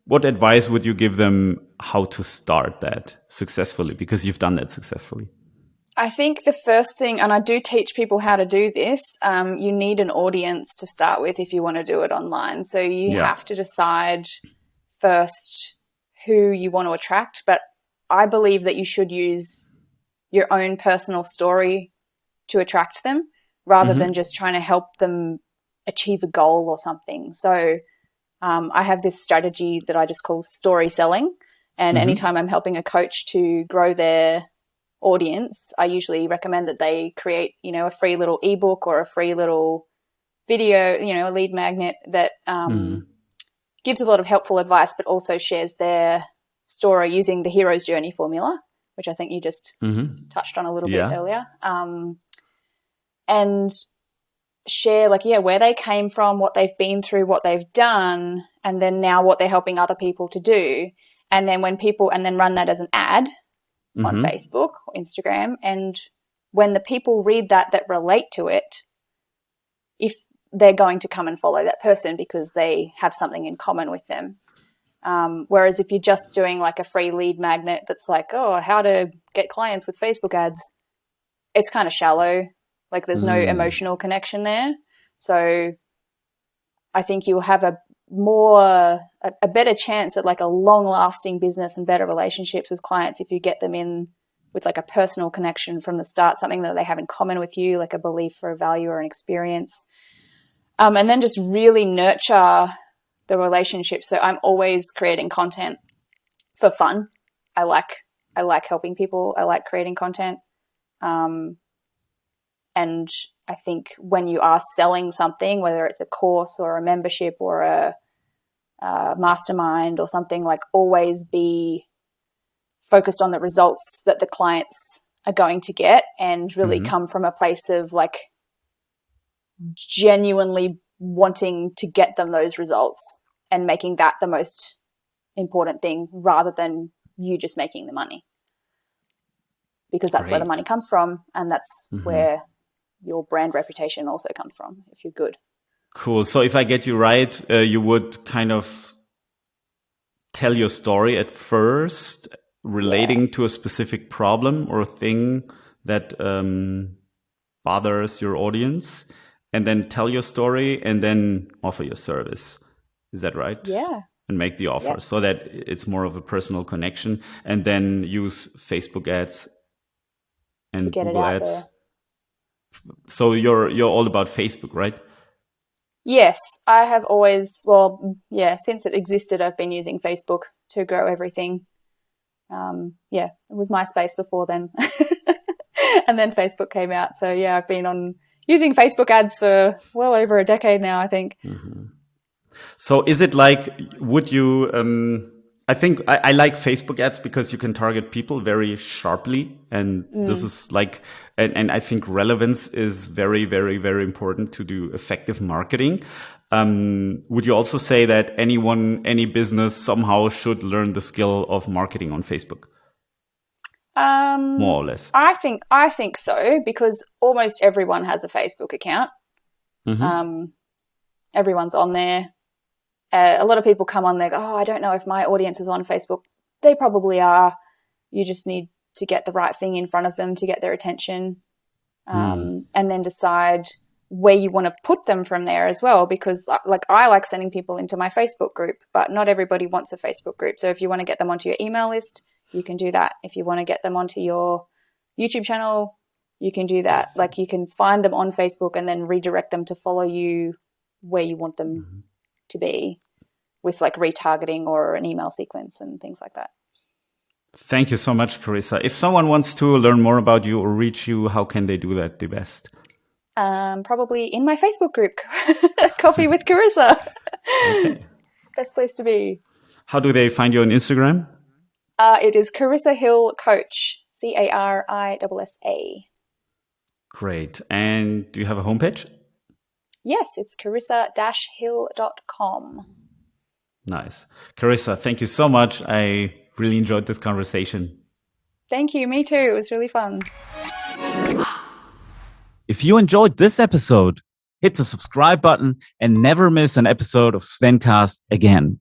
What advice would you give them how to start that successfully? Because you've done that successfully. I think the first thing, and I do teach people how to do this, you need an audience to start with if you want to do it online. So you have to decide first who you want to attract. But I believe that you should use your own personal story to attract them rather than just trying to help them achieve a goal or something. So I have this strategy that I just call story selling. And anytime I'm helping a coach to grow their audience, I usually recommend that they create, a free little ebook or a free little video, a lead magnet that gives a lot of helpful advice, but also shares their story using the hero's journey formula, which I think you just touched on a little bit earlier. And share where they came from, what they've been through, what they've done, and then now what they're helping other people to do. And then then run that as an ad on Facebook or Instagram. And when the people read that relate to it, if they're going to come and follow that person because they have something in common with them. Whereas if you're just doing like a free lead magnet that's like, oh, how to get clients with Facebook ads, it's kind of shallow. Like there's no emotional connection there. So I think you'll have a better chance at like a long lasting business and better relationships with clients if you get them in with like a personal connection from the start, something that they have in common with you, like a belief or a value or an experience. And then just really nurture the relationship. So I'm always creating content for fun. I like helping people. I like creating content. And I think when you are selling something, whether it's a course or a membership or a mastermind or something, like always be focused on the results that the clients are going to get and really come from a place of like genuinely wanting to get them those results and making that the most important thing rather than you just making the money, because that's where the money comes from, and that's where your brand reputation also comes from if you're good. Cool. So if I get you right, you would kind of tell your story at first, relating to a specific problem or thing that bothers your audience, and then tell your story and then offer your service. Is that right? Yeah. And make the offer so that it's more of a personal connection, and then use Facebook ads and Google ads. There. So you're all about Facebook, right? Yes, I have always, since it existed, I've been using Facebook to grow everything. It was MySpace before then. And then Facebook came out. So yeah, I've been using Facebook ads for well over a decade now, I think. So is it like, would you, I think I like Facebook ads because you can target people very sharply. And this is like, and I think relevance is very, very, very important to do effective marketing. Would you also say that any business somehow should learn the skill of marketing on Facebook? More or less. I think so, because almost everyone has a Facebook account. Everyone's on there. A lot of people come on there, go, oh, I don't know if my audience is on Facebook. They probably are. You just need to get the right thing in front of them to get their attention, and then decide where you want to put them from there as well. Because I like sending people into my Facebook group, but not everybody wants a Facebook group. So if you want to get them onto your email list, you can do that. If you want to get them onto your YouTube channel, you can do that. Like you can find them on Facebook and then redirect them to follow you where you want them to be, with like retargeting or an email sequence and things like that. Thank you so much, Carissa. If someone wants to learn more about you or reach you, how can they do that the best? Probably in my Facebook group, Coffee with Carissa. Okay. Best place to be. How do they find you on Instagram? It is Carissa Hill Coach, Carissa. Great. And do you have a homepage? Yes, it's carissa-hill.com. Nice. Carissa, thank you so much. I really enjoyed this conversation. Thank you. Me too. It was really fun. If you enjoyed this episode, hit the subscribe button and never miss an episode of Svencast again.